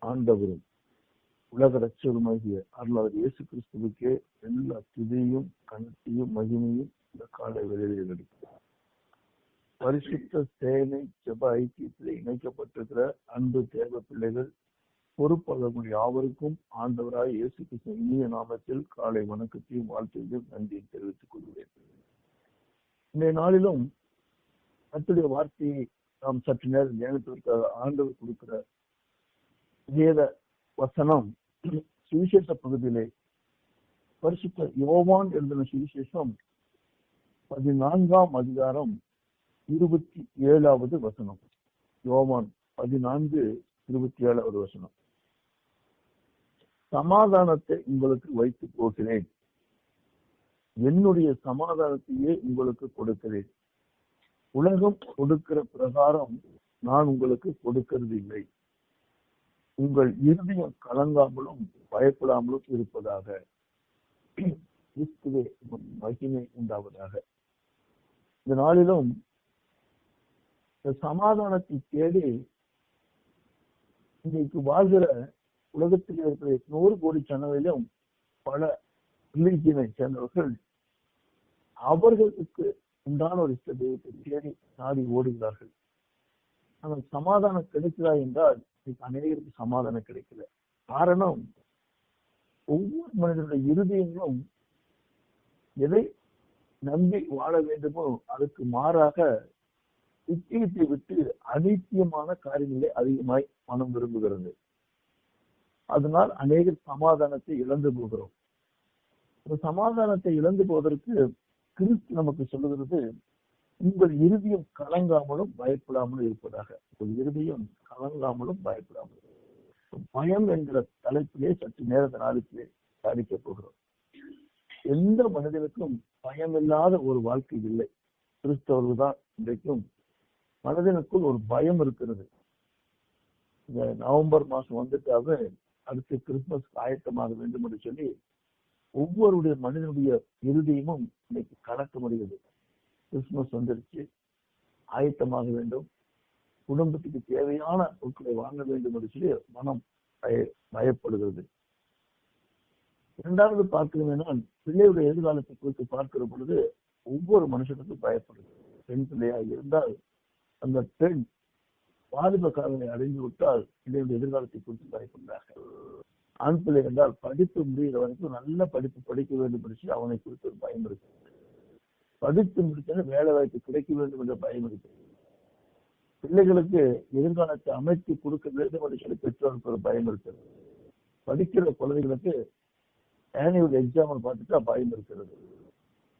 ஆண்டவரும் உலக ரட்சகருமாகிய அருளாளர் இயேசு கிறிஸ்துவுக்கே எல்லா துதியும் கனத்தையும் மகிமையும் இந்த காலை வேளையில் எடுக்கும். பரிசுத்த சேனை ஜெப ஐக்கியத்தில் இணைக்கப்பட்டிருக்கிற அன்பு தேவ பிள்ளைகள் பொறுப்பாளர்கள் யாவருக்கும் ஆண்டவராய் இயேசு கிறிஸ்து இனிய நாமத்தில் காலை வணக்கத்தையும் வாழ்த்தையும் நன்றியை தெரிவித்துக் கொள்கிறேன். இன்றைய நாளிலும் கர்த்தருடைய வார்த்தையை நாம் சற்று நேரம் தியானிப்பதற்காக ஆண்டவர் கொடுக்கிற வேத வசனம் சுவிசேஷ பகுதியிலே பரிசுத்த யோவான் எழுதின சுவிசேஷம் 14ஆம் அதிகாரம் 27வது வசனம். யோவான் 14:27வது வசனம். சமாதானத்தை உங்களுக்கு வைத்து போகிறேன், என்னுடைய சமாதானத்தையே உங்களுக்கு கொடுக்கிறேன். உலகம் கொடுக்கிற பிரகாரம் நான் உங்களுக்கு கொடுக்கிறது இல்லை. உங்கள் இருதயம் கலங்காமலும் பயப்படாமலும் இருப்பதாக. கிறிஸ்துவே மகிமை உண்டாவதாக. இந்த நாளிலும் இந்த சமாதானத்தை தேடி இன்றைக்கு வாழ்கிற உலகத்தில் இருக்கிற 100 கோடி ஜனங்களிலும் பல ரிலீஜியனை சேர்ந்தவர்கள் அவர்களுக்கு உண்டான ஒரு இஷ்ட தெய்வத்தை தேடி நாடி ஓடுகிறார்கள். ஆனால் சமாதானம் கிடைக்கிறா என்றால் அநேகருக்கு சமாதானம் கிடைக்கல. காரணம், ஒவ்வொரு மனிதனுடைய இருதயங்களும் எதை நம்பி வாழ வேண்டுமோ அதுக்கு மாறாக நிச்சயத்தை விட்டு அனித்தியமான காரியங்களை அதிகமாய் மனம் விரும்புகிறது. அதனால் அநேகர் சமாதானத்தை இழந்து போகிறோம். இந்த சமாதானத்தை இழந்து போவதற்கு கிறிஸ்து நமக்கு சொல்லுகிறது, உங்கள் இருதயம் கலங்காமலும் பயப்படாமலும் இருப்பதாக. உங்கள் இருதயம் கலங்காமலும் பயப்படாமலும். பயம் என்கிற தலைப்பிலே சற்று நேரத்தை நாளுக்கு சாதிக்க போகிறோம். எந்த மனிதனுக்கும் பயமில்லாத ஒரு வாழ்க்கை இல்லை. கிறிஸ்தவர்கள் தான் இன்றைக்கும் மனிதனுக்குள் ஒரு பயம் இருக்கிறது. இந்த நவம்பர் மாசம் வந்துட்டாக அடுத்து கிறிஸ்துமஸ் ஆயத்தமாக வேண்டும் என்று சொல்லி ஒவ்வொருடைய மனிதனுடைய இருதயமும் இன்னைக்கு கலக்க முடியுது. கிறிஸ்துமஸ் வந்துருச்சு, ஆயத்தமாக வேண்டும், குடும்பத்துக்கு தேவையான பொருட்களை வாங்க வேண்டும் என்று சொல்லி மனம் பயப்படுகிறது. இரண்டாவது பார்க்கிறோம்னா, பிள்ளையுடைய எதிர்காலத்தை குறித்து பார்க்கிற பொழுது ஒவ்வொரு மனுஷனுக்கும் பயப்படுது. பெண் பிள்ளையாக இருந்தால் அந்த பெண் வாலிப காலங்களை அடைந்து விட்டால் பிள்ளையுடைய எதிர்காலத்தை குறித்து பயப்படுகிறார்கள். ஆண் பிள்ளை என்றால் படிப்பு முடிகிற வரைக்கும் நல்ல படிப்பு படிக்க வேண்டும் என்று அவனை குறித்து ஒரு பயம் இருக்கு. படித்து முடிச்சா வேலை வாய்ப்பு கிடைக்க வேண்டும் என்ற பயம் இருக்கு. பிள்ளைகளுக்கு எதிர்காலத்தை அமைத்து கொடுக்க வேண்டும் என்று சொல்லி பெற்றோருக்கு ஒரு பயம் இருக்கிறது. படிக்கிற குழந்தைகளுக்கு ஆனுவல் எக்ஸாம் பார்த்துட்டா பயம் இருக்கிறது.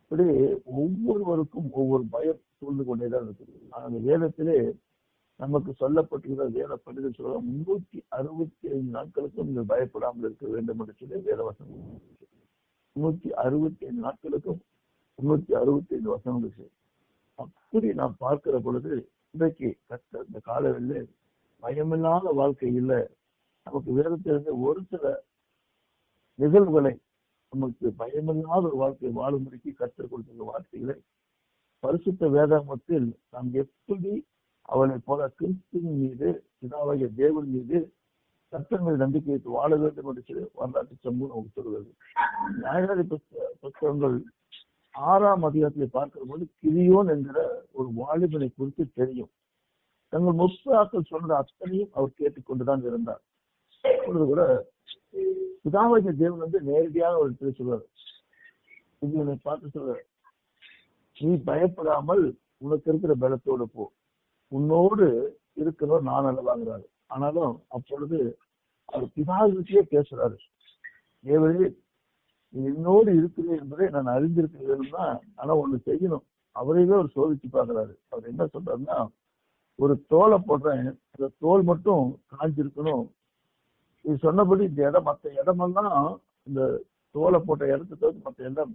இப்படி ஒவ்வொருவருக்கும் ஒவ்வொரு பயம் சூழ்ந்து கொண்டேதான் இருக்குது. அந்த வேதத்திலே நமக்கு சொல்லப்பட்டிருக்கிற வேத பண்டிதர் சொல்ல 365 நாட்களுக்கும் நீங்கள் பயப்படாமல் இருக்க வேண்டும் என்று சொல்லி வேதவசனம். 365 நாட்களுக்கும் 365 வசனங்கள். அப்படி நாம் பார்க்கிற பொழுது இன்றைக்கு இந்த காலவெளியில் பயமில்லாத வாழ்க்கை இல்லை. நமக்கு வேதத்திலிருந்து ஒரு சில நிகழ்வுகளை நமக்கு பயமில்லாத ஒரு வாழ்க்கை வாழும்படிக்கு கற்றுக் கொடுத்த வார்த்தைகளை பரிசுத்த வேதாகமத்தில் நாம் எப்படி அவனை போல கிறிஸ்துவின் மீது பிதாவாகிய தேவன் மீது சட்டங்கள் நம்பிக்கை வைத்து வாழ வேண்டும் என்று சொல்லி வரலாற்று சமூகம் நமக்கு சொல்கிறது. நியாயாதிபதி புத்தகங்கள் 6ஆம் அதிகாரத்தை பார்க்கிற போது கிரியோன் என்கிற ஒரு வாலிபனை குறித்து தெரியும். தங்கள் முற்றாக்கள் சொன்ன அத்தனையும் அவர் கேட்டுக்கொண்டுதான் இருந்தார். அப்பொழுது கூட பிதாவாகிய தேவன் நேரடியாக ஒரு இடத்துல சொல்வார், இவனை பார்த்து சொல்ற, நீ பயப்படாமல் உனக்கு இருக்கிற பலத்தோடு போ, உன்னோடு இருக்கிறவர் நான் அல்லவாங்கிறாரு. ஆனாலும் அப்பொழுது அவர் பிதாவிலேயே பேசுறாரு, தேவரே நீ என்னோடு இருக்கிறேன் என்பதை நான் அறிந்திருக்கிறேன்னா, ஆனா ஒண்ணு செய்யணும். அவரையே ஒரு சோதிச்சு பார்க்கிறாரு. அவர் என்ன சொல்றாருன்னா, ஒரு தோலை போடுறேன், அந்த தோல் மட்டும் காஞ்சிருக்கணும். இது சொன்னபடி இந்த இடம் மற்ற இடமெல்லாம் இந்த தோலை போட்ட இடத்துக்கு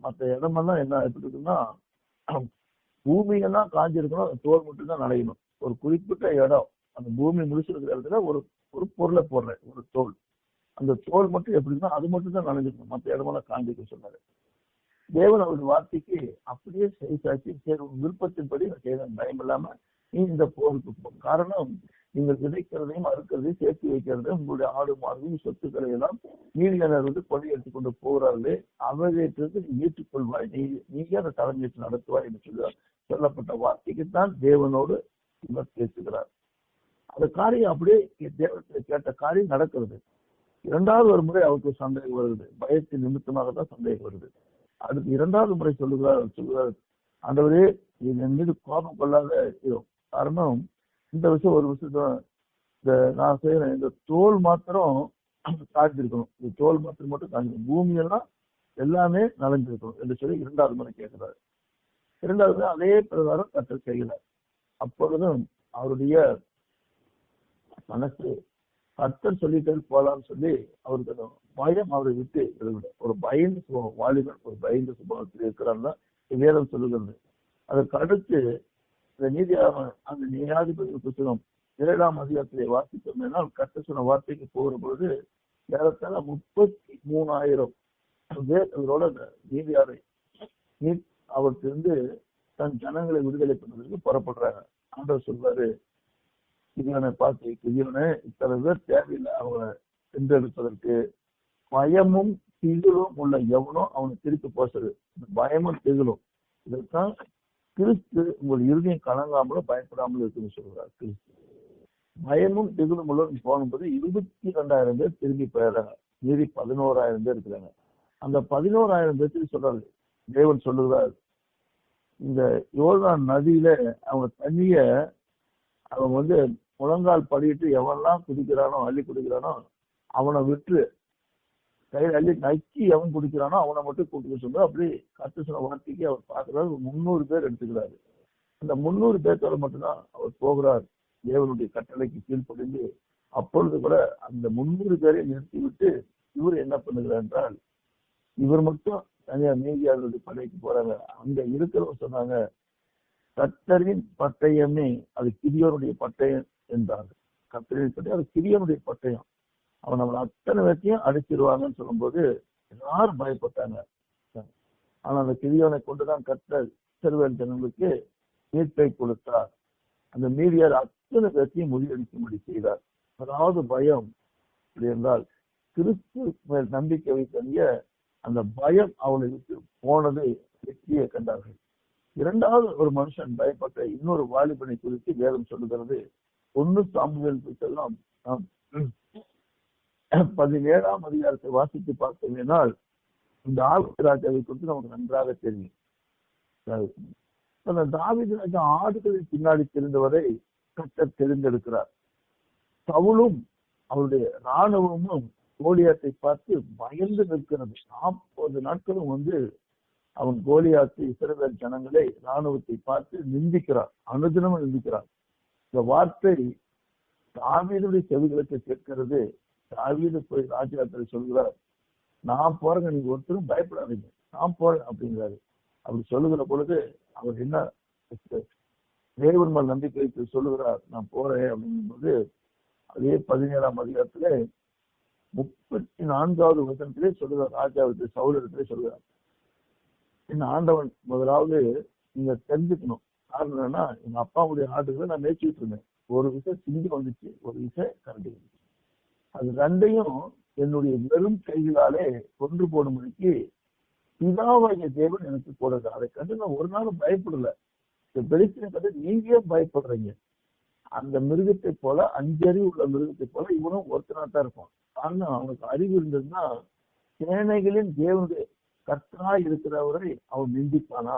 மற்ற இடமெல்லாம் என்ன எப்படி இருக்குன்னா, பூமியெல்லாம் காஞ்சிருக்கணும், தோல் மட்டும் தான் நனையணும். ஒரு குறிப்பிட்ட இடம் அந்த பூமி முடிச்சிருக்கிற இடத்துல ஒரு பொருளை போடுறேன், ஒரு தோல், அந்த தோல் மட்டும் எப்படின்னா அது மட்டும் தான் நனைஞ்சிருக்கணும், மற்ற இடமெல்லாம் காஞ்சிக்க சொன்னாரு. தேவன் அவருடைய வார்த்தைக்கு அப்படியே செய்தாச்சு. சரி, விருப்பத்தின்படி செய்த பயம் இல்லாம நீ இந்த போருக்கு போ. காரணம், நீங்கள் விதைக்கிறதையும் அறுக்கிறதையும் சேர்த்து வைக்கிறதையும் உங்களுடைய ஆடு மாடுகளையும் சொத்துக்களை எல்லாம் நீதியாளர் கொள்ளையடித்துக் கொண்டு போகிறார்களே, அவர்களிடத்திலிருந்து நீ ஏற்றுக்கொள்வாய், நீயே அதை தலைமையேற்று நடத்துவாய் என்று சொல்லப்பட்ட வார்த்தைக்குத்தான் தேவனோடு இவர் பேசுகிறார். அந்த காரியம் அப்படியே தேவனத்தில் கேட்ட காரியம் நடக்கிறது. இரண்டாவது ஒரு முறை அவருக்கு சந்தேகம் வருது, பயத்தின் நிமித்தமாக தான் சந்தேகம் வருது. அடுத்து இரண்டாவது முறை சொல்லுகிறார், ஆண்டவரே என் மீது கோபம் கொள்ளாத. காரணம் இந்த விஷயம் ஒரு விஷயத்த இந்த நான் செய்யறேன், இந்த தோல் மாத்திரம் காய்ச்சிருக்கணும், இந்த தோல் மாத்திரம் மட்டும் காய்ச்சிருக்கணும், பூமியெல்லாம் எல்லாமே நலஞ்சிருக்கணும் என்று சொல்லி இரண்டாவது முறை கேட்கிறார். இரண்டாவது அதே பிரகாரம் கர்த்தர் செய்கிறார். அப்பொழுதும் அவருடைய மனசு கர்த்தர் சொல்லிட்டு போலான்னு சொல்லி அவருக்கு பயம் அவரை விட்டு எழுவிட. ஒரு பயந்து சுபாவம், வாலிபன் ஒரு பயந்து சுபாவத்தில் இருக்கிறான்னா வேதம் சொல்லுகிறது. அதற்கு அடுத்து இந்த அந்த நியாயாதிபதி புத்தகம் 7ஆம் அதிகாரத்திலே வாசித்தோம்னால் கர்த்தர் சொன்ன வார்த்தைக்கு போகிற பொழுது ஏறத்தாழ 33,000 பேர் அவரோட நீதியாரை அவருக்கு தன் ஜனங்களை விடுதலை பண்ணுவதற்கு புறப்படுறாங்க. ஆண்டவர் சொல்வாரு, கிதியோனை பார்த்து, கிதியோனை இத்தனை பேர் தேவையில்லை அவங்களை சென்றெடுப்பதற்கு, பயமும் திகிலும் உள்ள எவனோ அவனை திருப்பி போசது. பயமும் திகிலும் இதற்கான் கிறிஸ்து உங்கள் இருதயம் கலங்காமலும் பயப்படாமலும் இருக்குன்னு சொல்கிறார். கிறிஸ்து பயமும் திகிலும் உள்ளவர்கள் போகும்போது 22,000 பேர் திரும்பி போயிடுறாங்க. மீறி 11,000 பேர் இருக்கிறாங்க. அந்த 11,000 பேருக்கு சொல்றாரு, தேவன் சொல்லுகிறார், இந்த யோர்தான் நதியில அவங்க தண்ணிய அவங்க முழங்கால் படிட்டு எவன்லாம் குடிக்கிறானோ அள்ளி குடிக்கிறானோ அவனை விட்டு கையில் அள்ளி நக்கி எவன் குடிக்கிறானோ அவனை மட்டும் கூப்பிட்டு சொல்றாரு. அப்படி கர்த்தர் சொன்ன வார்த்தைக்கு அவர் பார்க்கிறாரு. 300 பேர் எடுத்துக்கிறாரு. அந்த 300 பேர்த்தோட மட்டும்தான் அவர் போகிறார், தேவனுடைய கட்டளைக்கு கீழ்ப்படிந்து. அப்பொழுது கூட அந்த 300 பேரை நிறுத்தி விட்டு இவர் என்ன பண்ணுகிறார் என்றால், இவர் மட்டும் தனியார் நீதியாளருடைய படைக்கு போறாங்க. அங்க இருக்கிறவங்க சொன்னாங்க, கர்த்தரின் பட்டயமே அது கிதியோனுடைய பட்டயம் என்றார்கள். கர்த்தரின் பட்டயம் அது கிதியோனுடைய பட்டயம், அவன் நம்மளை அத்தனை பேர்த்தையும் அடிச்சிருவாங்கன்னு சொல்லும் போது எல்லாரும் பயப்பட்டாங்க. ஆனா அந்த கிதியோனை கொண்டுதான் கர்த்தர் இஸ்ரவேல் ஜனங்களுக்கு மீட்பை கொடுத்தார். அந்த மீதியார் அத்தனை பேர்த்தையும் முறியடிக்கும்படி செய்தார். அதாவது பயம் என்றால் கிறிஸ்து மேல் நம்பிக்கை வைத்த அந்த பயம் அவளை விட்டு போனது வெற்றியை கண்டார்கள். இரண்டாவது ஒரு மனுஷன் பயப்பட்ட இன்னொரு வாலிபனை குறித்து வேதம் சொல்லுகிறது. 1 சாமுவேல் புத்தகம் 17ஆம் அதிகாரத்தை வாசித்து பார்த்தோம்னால் இந்த தாவீது ராஜாவை குறித்து நமக்கு நன்றாக தெரியும். அந்த தாவீது ராஜா ஆடுகளின் பின்னாடி தெரிந்தவரை கர்த்தர் தெரிந்தெடுக்கிறார். சவுலும் அவருடைய இராணுவமும் கோலியாத்தை பார்த்து பயந்து நிற்கிறது. 40 நாட்களும் அவன் கோலியாத்து இஸ்ரவேல் ஜனங்களை இராணுவத்தை பார்த்து நிந்திக்கிறார், அனுதினமும் நிந்திக்கிறார். இந்த வார்த்தை தாவீதுடைய செவிகளுக்கு கேட்கிறது. தாவீது போய் ராஜாக்களை சொல்கிறார், நான் போறேங்க, நீங்க ஒருத்தரும் பயப்படாதீங்க, நான் போறேன் அப்படிங்கிறாரு. அப்படி சொல்லுகிற பொழுது அவர் என்ன தேவன் மேல் நம்பிக்கை வைத்து சொல்லுகிறார், நான் போறேன் அப்படிங்கும்போது அதே 17ஆம் அதிகாரத்துல 34வது வசனத்திலே சொல்லுகிறார். ராஜாவுக்கு சவுலிடத்திலே சொல்லுகிறார், என்ன ஆண்டவன் முதலாவது நீங்க தெரிஞ்சுக்கணும். காரணம் என்னன்னா, எங்க அப்பாவுடைய ஆடுகளை நான் மேய்ச்சிட்டு இருந்தேன். ஒரு விஷயம் சிங்கம் வந்துச்சு, ஒரு விஷயம் கரண்டி வந்துச்சு. அது ரெண்டையும் என்னுடைய வெறும் கைகளாலே கொன்று போடும்படிக்கு பிதாவாகிய தேவன் எனக்கு போடுறது. அதை கண்டு நான் ஒரு நாளும் பயப்படல. இந்த வெளிச்சனை கண்டு நீங்க பயப்படுறீங்க. அந்த மிருகத்தை போல, 5 அறிவு உள்ள மிருகத்தை போல இவனும் ஒருத்தனாத்தான் இருப்பான். காரணம் அவனுக்கு அறிவு இருந்ததுன்னா சேனைகளின் தேவனுடைய கர்த்தரா இருக்கிறவரை அவன் நிந்திப்பானா,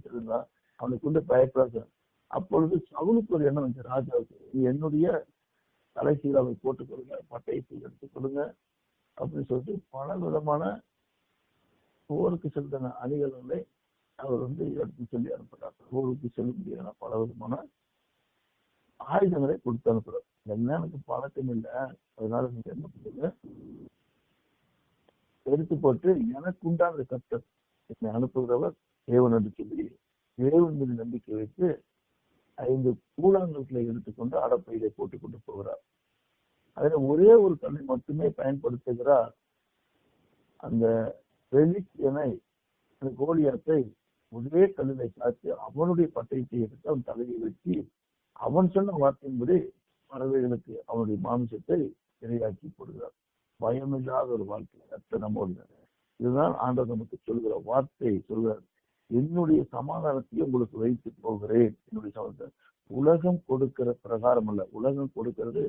இருந்தா அவனை கொண்டு பயப்படாத. அப்பொழுது சவுலுக்கு ஒரு எண்ணம் வந்து, ராஜாவுக்கு, நீ என்னுடைய தலைசீலாவை போட்டுக் கொடுங்க, பட்டயத்தை எடுத்துக் கொடுங்க அப்படின்னு சொல்லிட்டு பல விதமான போருக்கு செலுத்தின அணிகளை அவர் எடுத்து சொல்லி அனுப்புறார். போருக்கு செல்ல முடியாத பல விதமான ஆயுதங்களை கொடுத்து அனுப்புறார். என்ன எனக்கு பழக்கம் இல்லை, அதனால நீங்க என்ன பண்ணுங்க, எடுத்து போட்டு எனக்கு உண்டான கர்த்தர் என்னை அனுப்புகிறவர் தேவன் என்று சொல்லி தேவன் மீது நம்பிக்கை வைத்து 5 கூழாங்கல்களை எடுத்துக்கொண்டு அடப்பையிலே போட்டுக் கொண்டு போகிறார். அதுல ஒரே ஒரு கல்லை மட்டுமே பயன்படுத்துகிறார். அந்த வெளிச்சனை, அந்த கோலியாத்தை ஒரே கல்லிலை சாத்தி அவனுடைய பட்டயத்தை எடுத்து அவன் தலையை வச்சு அவன் சொன்ன வார்த்தையின்படி பறவைகளுக்கு அவனுடைய மாமிசத்தை இரையாக்கி போடுகிறார். பயமில்லாத ஒரு வாழ்க்கை கர்த்தர் நம்மோடு. இதுதான் ஆண்டவர் நமக்கு சொல்கிற வார்த்தை. சொல்கிறார், என்னுடைய சமாதானத்தை உங்களுக்கு வைத்து போகிறேன். என்னுடைய சமாதானம் உலகம் கொடுக்கிற பிரகாரம் அல்ல. உலகம் கொடுக்கிறது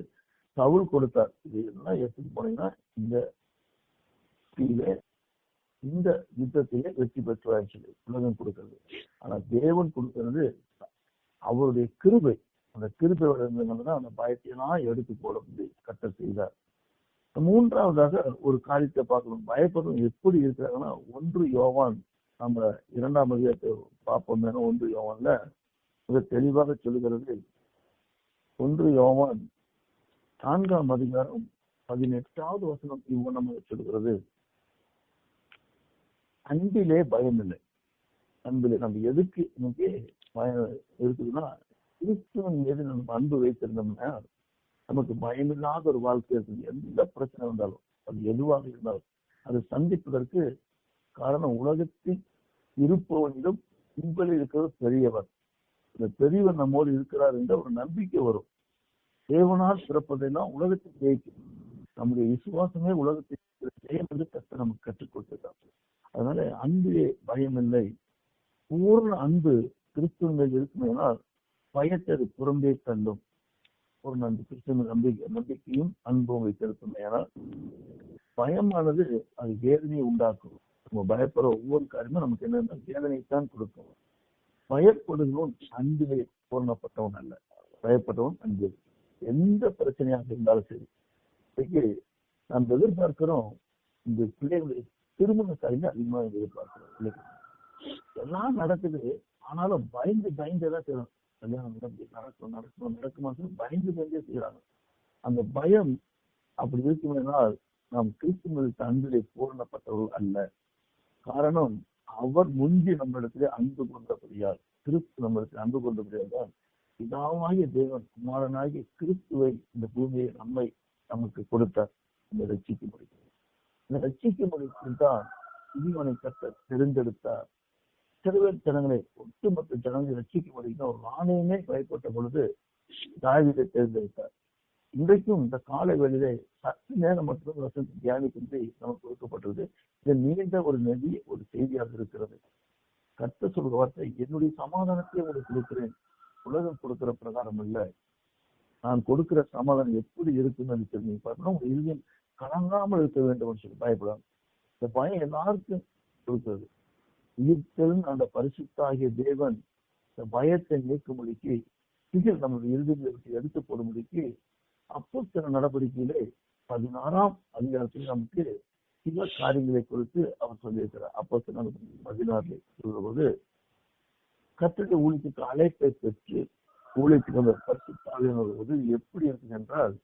சவுல் கொடுத்தார். இது எல்லாம் எடுத்துட்டு போனீங்கன்னா இந்த யுத்தத்திலே வெற்றி பெற்றார் சொல்லி உலகம் கொடுக்கிறது. ஆனா தேவன் கொடுக்கிறது அவருடைய கிருபை. அந்த கிருபை இருந்ததுனாலதான் அந்த பயத்தையெல்லாம் எடுத்து போட கர்த்தர் செய்தார். மூன்றாவதாக ஒரு காரியத்தை பார்க்கணும். பயப்படுறவங்க எப்படி இருக்கிறாங்கன்னா, 1 யோவான் நம்ம 2ஆம் அதிகாரத்தை பார்ப்போம். 1 யோவான்ல மிக தெளிவாக சொல்லுகிறது. 1 யோவான் 4ஆம் அதிகாரம் 18வது வசனம் இவ்வளவு சொல்லுகிறது, அன்பிலே பயம் இல்லை. அன்பிலே நம்ம எதுக்கு நமக்கு பயம் இருக்குதுன்னா, கிறிஸ்துவின் மீது நம்ம அன்பு வைத்திருந்தோம்னா நமக்கு பயமில்லாத ஒரு வாழ்க்கை இருக்குது. எந்த பிரச்சனை வந்தாலும் அது எதுவாக இருந்தாலும் அதை சந்திப்பதற்கு காரணம், உலகத்தில் இருப்பவனிடம் உங்களில் இருக்கிறது பெரியவர். இந்த பெரியவர் நம்மோடு இருக்கிறார் என்ற ஒரு நம்பிக்கை வரும். தேவனால் பிறப்பதெல்லாம் உலகத்தை ஜெயிக்கும். நம்முடைய விசுவாசமே உலகத்தை ஜெயம் என்று கர்த்தர் நமக்கு கற்றுக் கொடுத்திருக்கார். அதனால அன்பே பயமில்லை. பூர்ண அன்பு கிறிஸ்துவின் மேல் இருக்குமேனால் பயத்தை புறம்பே தள்ளும். ஒரு கிறிஸ்துவின் நம்பிக்கையும் அன்பும் வைத்திருக்கும். ஏன்னா பயமானது அது வேதனையை உண்டாக்கும். நம்ம பயப்படுற ஒவ்வொரு காரியமும் நமக்கு என்ன வேதனைத்தான் கொடுக்கும். பயப்படுகிறவன் அன்பிலே பூர்ணப்பட்டவன் அல்ல, பயப்பட்டவன் அன்பு. எந்த பிரச்சனையாக இருந்தாலும் சரி, இன்னைக்கு நாம் எதிர்பார்க்கிறோம் இந்த பிள்ளைகளுடைய திருமண காரியங்கள் அதிகமாக எதிர்பார்க்கிறோம். எல்லாம் நடக்குது, ஆனாலும் பயந்துதான் செய்யணும். கல்யாணம் நடக்குமா பயந்து செய்யறாங்க. அந்த பயம் அப்படி இருக்குமென்றால் நாம் கிறிஸ்துவனுக்கு அன்பிலே பூரணப்பட்டவர்கள் அல்ல. காரணம், அவர் முந்தி நம்மிடத்திலே அன்பு கொண்டபடியால், கிறிஸ்து நம்மிடத்தில் அன்பு கொண்டபடியால் பிதாவாகிய தேவன் குமாரனாகிய கிறிஸ்துவை இந்த பூமியை நமக்கு கொடுத்தார். இந்த ரட்சிக்க முடியும். இந்த ரட்சிக்க முடித்தான் இவனை கர்த்தர் தெரிந்தெடுத்தார். சிறுவர் ஜனங்களை, ஒட்டுமொத்த ஜனங்களை ரட்சிக்க முடியும். ஒரு ஆணையமே பயப்பட்ட பொழுது தாவீதை தேர்ந்தெடுத்தார். இன்றைக்கும் இந்த காலை வேளையிலே சற்று நேரம் மட்டும் வசனத்தை தியானிக்கின்றி நமக்கு கொடுக்கப்பட்டது. இது நீண்ட ஒரு செய்தியாக இருக்கிறது. கர்த்தர் சொல்ற வார்த்தை, என்னுடைய சமாதானத்தை உங்களுக்கு கொடுக்கிறேன், உலகம் கொடுக்கிற பிரகாரம் இல்ல. நான் கொடுக்கிற சமாதானம் எப்படி இருக்குன்னு தெரிஞ்சு பார்க்கணும். உங்க இறுதியில் கலங்காமல் இருக்க வேண்டும் சொல்லி பயப்படாம. இந்த பயம் எல்லாருக்கும் கொடுக்கிறது. உயிர்த்தெழுந்த அந்த பரிசுத்தாகிய தேவன் இந்த பயத்தை நீக்கும்படிக்கு, இதில் நம்முடைய இறுதியை எடுத்து போடும்படிக்கு அப்போஸ்தலர் நடவடிக்கையிலே 16ஆம் அதிகாரத்தில் நமக்கு சில காரியங்களை குறித்து அவர் சொல்லியிருக்கிறார். அப்போஸ்தலர் 16 சொல்லும்போது, கர்த்தருடைய ஊழியத்துக்கு அழைப்பை பெற்று ஊழியத்துக்கு அந்த பரிசுத்தாவியானவர் உதவி எப்படி இருக்குது என்றால்,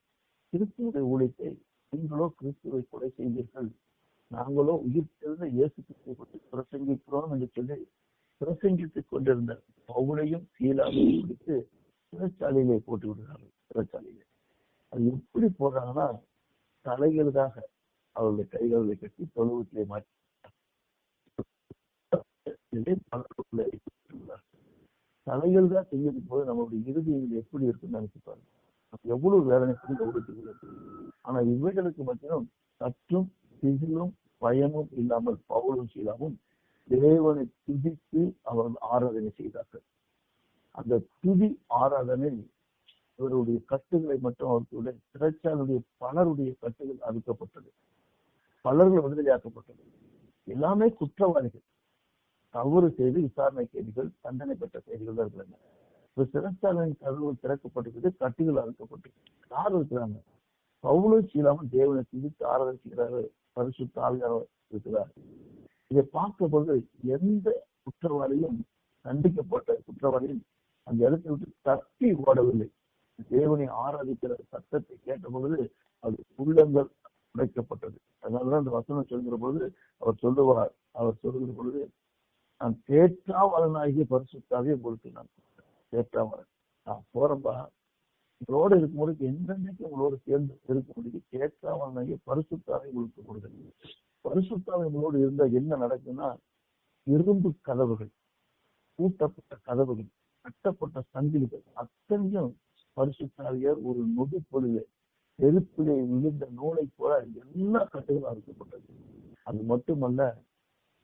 கிறிஸ்துவுடைய ஊழியத்தை நீங்களோ கிறிஸ்துவை கொலை செய்தீர்கள், நாங்களோ உயிர்த்தெழுந்த இயேசு கிறிஸ்துவை பற்றி பிரசங்கிக்கிறோம் என்று சொல்லி பிரசங்கித்துக் கொண்டிருந்த பவுலையும் சீலாவையும் பிடித்து சிறைச்சாலையிலே போட்டு விடுகிறார்கள். சிறைச்சாலையிலே அது எப்படி போடுறாங்கன்னா, தலைகளுக்காக அவருடைய கைகளை கட்டி தொழுவத்திலே மாற்றி தலைகள் தான் செய்யறது போது நம்மளுடைய இறுதியில் எப்படி இருக்குன்னு நினைச்சுப்பாங்க. எவ்வளவு வேதனை எவ்வளவு. ஆனா இவைகளுக்கு மத்தியும் சற்றும் திகிலும் பயமும் இல்லாமல் பவுலும் சீலாவும் தேவனை துதித்து அவர்கள் ஆராதனை செய்தார்கள். அந்த துதி ஆராதனை இவருடைய கட்டுகளை மட்டும் அவர்களுடைய சிறைச்சாலையுடைய பலருடைய கட்டுகள் அறுக்கப்பட்டது. பலர்கள் விடுதலையாக்கப்பட்டது. எல்லாமே குற்றவாளிகள், தவறு செய்து விசாரணை கைதிகள், தண்டனை பெற்ற கைதிகள் தான் இருக்கிறாங்க. இப்ப சிறைச்சாலையின் கதவுகள் திறக்கப்பட்டிருக்குது, கட்டுகள் அறுக்கப்பட்டது. யார் இருக்கிறாங்க? பவுலும் சீலாவும் தேவனை துதித்து ஆராதனை செய்கிறார்கள், பரிசுத்த ஆவியானவர் இருக்கிறார். இதை பார்க்கும்போது எந்த குற்றவாளியும், தண்டிக்கப்பட்ட குற்றவாளியும் அந்த இடத்தை விட்டு தப்பி ஓடவில்லை. தேவனை ஆராதிக்கிற சத்தத்தை கேட்ட பொழுது அது உள்ளங்கள் உடைக்கப்பட்டது. அதனாலதான் அந்த வசனம் சொல்கிற பொழுது அவர் சொல்லுகிற பொழுது, நான் தேற்றாவலனாகிய பரிசுத்தாவே உங்களுக்கு நான் தேற்றாவலன், நான் போறப்பா உங்களோடு இருக்கும்போது எந்தெந்தைக்கு உங்களோடு சேர்ந்து இருக்க முடியும். தேற்றாவலனாகிய பரிசுத்தாவை உங்களுக்கு கொடுக்குறது. பரிசுத்தாவை உங்களோடு இருந்தா என்ன நடக்குன்னா, இரும்பு கதவுகள், பூட்டப்பட்ட கதவுகள், கட்டப்பட்ட சங்கிலிகள் அத்தனையும் பரிசுத்தாவியர் ஒரு நொடி பொழுது நெருப்பிலே விழுந்த நூலை போல எல்லா கட்டுகளும் அறுக்கப்பட்டது. அது மட்டுமல்ல,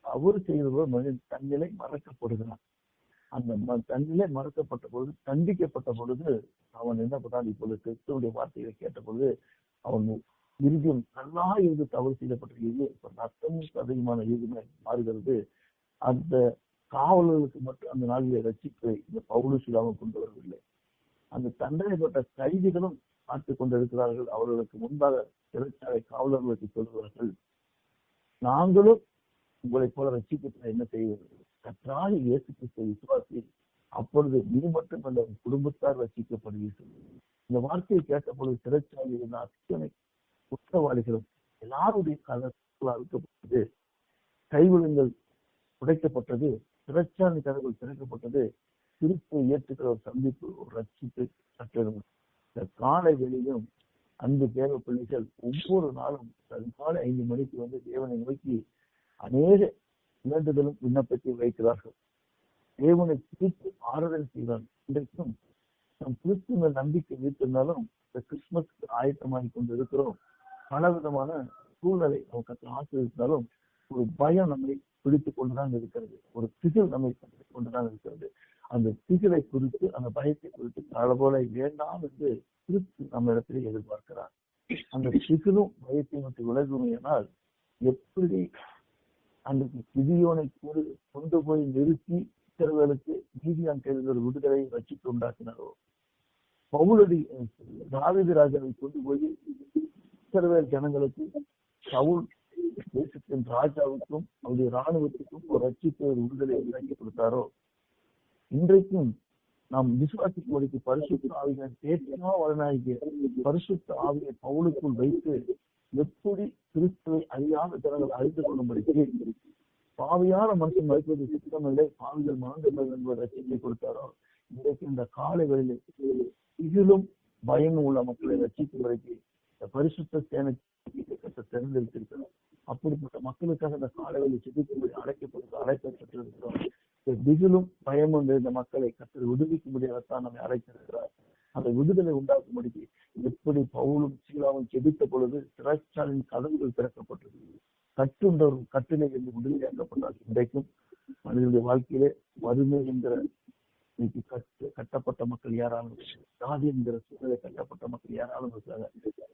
அவர் செய்தபோது மனிதன் தன்னிலை மறக்கப்படுகிறான். அந்த தன்னிலை மறக்கப்பட்ட பொழுது, தண்டிக்கப்பட்ட பொழுது அவன் என்ன பண்ணான்? இப்பொழுது கிறிஸ்துவுடைய வார்த்தைகளை கேட்ட பொழுது அவன் இறுதியும் நல்லா இருந்து தவறு செய்யப்பட்டிருக்கிறது. இப்ப ரத்தமும் அதிகமான இறுதியுமே மாறுகிறது. அந்த காவலர்களுக்கு மட்டும் அந்த நாளிலே ரட்சிப்பை இந்த பவுலும் சீலாவும் கொண்டு வரவில்லை. அந்த தண்டனைப்பட்ட கைதிகளும் பார்த்துக் கொண்டிருக்கிறார்கள். அவர்களுக்கு முன்பாக சிறைச்சாலை காவலர்களுக்கு சொல்கிறார்கள், நாங்களும் உங்களை போல ரட்சிக்கப்பட்ட என்ன செய்வது? கர்த்தராகிய இயேசு கிறிஸ்துவை விசுவாசி, அப்பொழுது நீ மட்டுமல்ல உன் குடும்பத்தார் ரட்சிக்கப்படுவீர்கள். இந்த வார்த்தையை கேட்ட பொழுது சிறைச்சாலையில் இருந்த அத்தனை குற்றவாளிகளும் எல்லாருடைய கதவுகள் அறுக்கப்பட்டது, கைவிலங்கள் உடைக்கப்பட்டது, சிறைச்சாலை கதவுகள் திறக்கப்பட்டது. கிறிஸ்துவை ஏற்றுக்கிற ஒரு சந்திப்பு, ஒரு ரட்சிப்பு கட்டிடம். இந்த காலை வெளியிலும் அன்பு தேவ பிள்ளைகள் ஒவ்வொரு நாளும் காலை 5 மணிக்கு வந்து தேவனை நோக்கி அநேக வேண்டுதலும் விண்ணப்பத்தை வைக்கிறார்கள். தேவனை குறித்து ஆறுதல் செய்கிறார். இன்றைக்கும் நம் கிறிஸ்துவ நம்பிக்கை வைத்திருந்தாலும் இந்த கிறிஸ்துமஸ்க்கு ஆயத்தமாகி கொண்டு இருக்கிறோம். பலவிதமான சூழ்நிலை நமக்கு ஆசிரியத்தாலும் ஒரு பயம் நம்மை பிடித்துக் கொண்டுதான் இருக்கிறது. ஒரு திகில் நம்மை பிடித்துக் கொண்டுதான் இருக்கிறது. அந்த திகிலை குறித்து, அந்த பயத்தை குறித்து அளவோல வேண்டாம் என்று கிறிஸ்து நம்ம இடத்திலே எதிர்பார்க்கிறார். அந்த திகிலும் பயத்தை விட்டு விலகுமையினால் எப்படி அந்த கிதியோனை கொண்டு போய் நிறுத்தி இஸ்ரவேலுக்கு நீதியான் கையில் ஒரு விடுதலை ரட்சித்து உண்டாக்கினாரோ, பவுலடி தாவீது ராஜாவை கொண்டு போய் இஸ்ரவேல் ஜனங்களுக்கு சவுல் தேசத்தின் ராஜாவுக்கும் அவருடைய இராணுவத்துக்கும் ஒரு ரட்சித்து ஒரு விடுதலை உண்டாக்கி கொடுத்தாரோ, இன்றைக்கும் நாம் விசுவாசிக்கும்படிக்கு பரிசுத்த ஆவியின் தேற்றமா வளனாகிய பரிசுத்த ஆவியை பவுலுக்குள் வைத்து எப்படி கிறிஸ்துவை அறியாத ஜனங்கள் அறிந்து கொள்ளும்படிக்கு பாவியான மனுஷன் மறுப்பது சித்தமில்லை, பாவிகள் மறந்துள்ளது என்பது ரட்சிப்பை கொடுத்தாரோ, இன்றைக்கு இந்த காலை வேளையிலே இதிலும் பயமும் உள்ள மக்களை ரட்சிக்கும்படிக்கு இந்த பரிசுத்த சேனை தெரிந்திருக்கிறார். அப்படிப்பட்ட மக்களுக்காக இந்த காலை வேளையை சிந்திக்கும்படி அழைக்கப்பட்டிருக்கிறோம். திகிலும் பயமும் இந்த மக்களை கற்று விடுவிக்கும்படியாகத்தான் நம்மை அழைத்திருக்கிறார். அந்த விடுதலை உண்டாக்கும்படிக்கு எப்படி பவுலும் சீலாவும் செபித்த பொழுது சிறைச்சாலையின் கதவுகள் திறக்கப்பட்டது, கட்டுண்டவரும் கட்டிலே என்று விடுதலையாக்கப்பட்டார். இன்றைக்கும் மனிதனுடைய வாழ்க்கையிலே வறுமை என்கிற கட்டப்பட்ட மக்கள் யாராலும், ஜாதி என்கிற சூழலை கட்டப்பட்ட மக்கள் யாராலும் இருக்காங்க.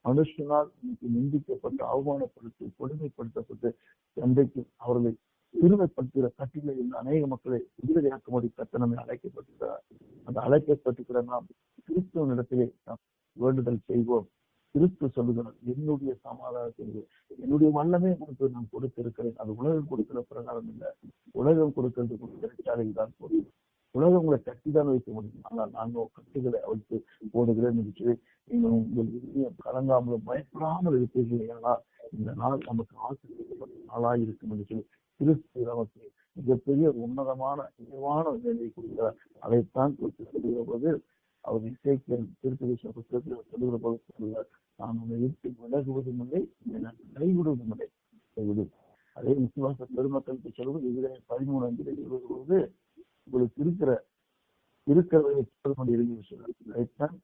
மனுஷனால் இன்னைக்கு நிந்திக்கப்பட்டு அவமானப்படுத்தி கொடுமைப்படுத்தப்பட்டு இன்றைக்கு அவர்களை சிறுமைப்படுத்துகிற கட்டிலே இருந்த அநேக மக்களை விடுதலையாக்கும்படி கர்த்தர் நம்மை அழைக்கப்பட்டிருக்கிறார். அந்த அழைக்கப்பட்டிருக்கிற நாம் கிறிஸ்துவ இடத்திலே நாம் வேண்டுதல் செய்வோம். கிறிஸ்து சொல்லுகிறார், என்னுடைய சமாதானத்தை என்னுடைய வல்லமே உங்களுக்கு நான் கொடுத்திருக்கிறேன். அது உலகம் கொடுக்கிற பிரகாரம் இல்லை, உலகம் கொடுக்கிறது சிறைச்சாலையில் தான் போதும். உலகம் உங்களை கட்டிதான் வைக்க முடியும், ஆனால் நாங்கள் கட்டுகளை அவிழ்த்து போடுகிறேன் என்று நீங்கள் உங்கள் கலங்காமலும் பயப்படாமல் இருப்பீர்கள். ஏனால் இந்த நாள் நமக்கு ஆசிரியப்பட்ட நாளாக இருக்கும் என்று சொல்லி கிறிஸ்து நமக்கு மிகப்பெரிய உன்னதமான உயர்வான வேலையை கொடுக்கிறார். அதைத்தான் குறித்து சொல்லுகிற போது அவர் இசைக்கியல் திருப்பதி புத்தகத்தில் சொல்லுகிற போது சொல்லுகிறார், நான் உன்னை விட்டு விலகுவதும் இல்லை, நான் கைவிடுவதும் இல்லை, கைவிடும். அதே விசுவாச பெருமக்களுக்கு சொல்வது இதுவே 13 சொல்லுகிற போது உங்களுக்கு இருக்கிறவரை கொண்டு இறுதி சொல்றார்.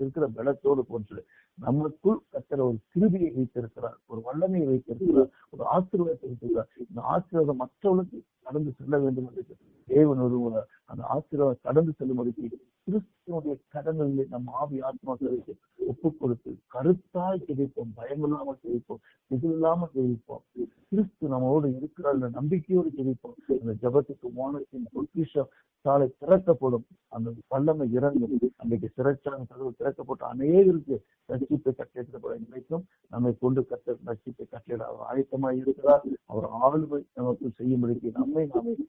இருக்கிற பலத்தோடு போன்று நமக்குள் கத்தர் ஒரு கிருபியை வைத்திருக்கிறார், ஒரு வல்லமையை வைத்திருக்கிறார், ஒரு ஆசீர்வாதத்தை வைத்திருக்கிறார். இந்த ஆசீர்வாதம் மற்றவர்களுக்கு கடந்து செல்ல வேண்டும் என்று தேவன் ஒருவர் அந்த ஆசீர்வாதம் கடந்து செல்லும்படிக்கு கிறிஸ்துவனுடைய கடன்களை நம் ஆவி ஆத்மாக்களுக்கு ஒப்புக் கொடுத்து கருத்தாய் கிடைப்போம், பயமில்லாமல் கிடைப்போம், இல்லாமல் கிடைப்போம். கிறிஸ்து நம்மோடு இருக்கிறார் என்ற நம்பிக்கையோடு கிடைப்போம். அந்த ஜபத்துக்கு வானத்தின் பொக்கிஷம் சாலை திறக்கப்படும், அந்த வல்லமை இறங்கும். அன்றைக்கு சிறைச்சாலை கதவு திறக்கப்பட்ட அநேகருக்கு ரட்சிப்பை கட்டளையிடப்படும். இன்றைக்கும் நம்மை கொண்டு ரட்சிப்பை கட்டளையிட அவர் ஆயத்தமாய் இருக்கிறார். அவர் ஆளுமை நமக்கு செய்யும்படிக்கு நாமே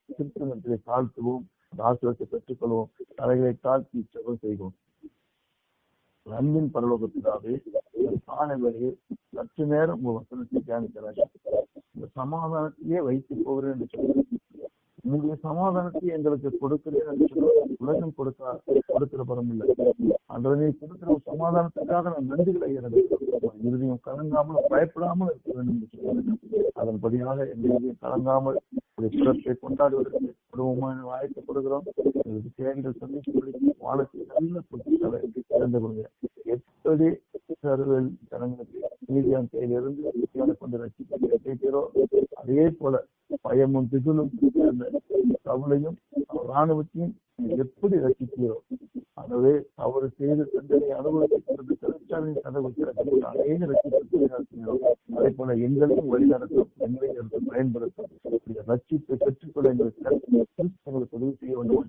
கிறிஸ்துவத்தை தாழ்த்துவோம், அந்த ஆசீர்வாதத்தை பெற்றுக்கொள்வோம், தலைகளை தாழ்த்தி ஜெபம் செய்வோம். அன்பின் பரலோகத்திலாவே காலை வேளையில் சற்று நேரம் உங்க வசனத்தை தியானிக்கிறார். இந்த சமாதானத்தையே வைத்து போகிறேன் என்று சொல்லுங்கள். உங்களுடைய சமாதானத்தை எங்களுக்கு கொடுக்கிறேன், உலகம் கொடுக்கிற பரம் இல்லை. அன்றைய கொடுக்கிற சமாதானத்துக்காக நான் நன்றிகளை இறுதியும் கலங்காமல் பயப்படாமல் இருக்க வேண்டும் என்று சொல்லுங்கள். அதன்படியாக எங்களுடைய கலங்காமல் புறத்தை கொண்டாடுவதற்கு குடும்பமாக ஆயத்தப்படுகிறோம். எங்களுக்கு தேவைகள் சந்திக்கும்படி வானத்தில் நல்ல பொருட்களை திறந்து கொடுங்க. எப்படி சர்வல் ஜனங்களுக்கு நீதியான கையிலிருந்து கொண்டு ரசிக்கிறோ, அதே போல பயமும் திகிலும் அந்த கவலையும் ராணுவத்தையும் எப்படி ரசிக்கிறோ, ஆகவே அவர் செய்த தண்டனை அனுபவிக்கிறது சிறைச்சாலையின் கதவு திறந்து அநேக ரசிக்கிறோம். அதே போல எங்களையும் வழிநடத்தும், எங்களையும் எடுத்து பயன்படுத்தும். ரட்சிப்பை பெற்றுக்கொள்ள எங்களுக்கு உதவி செய்ய வேண்டும்.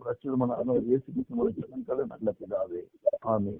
ரட்சிதமான இயேசு கிறிஸ்துவின் நல்ல பிதாவே, ஆமென்.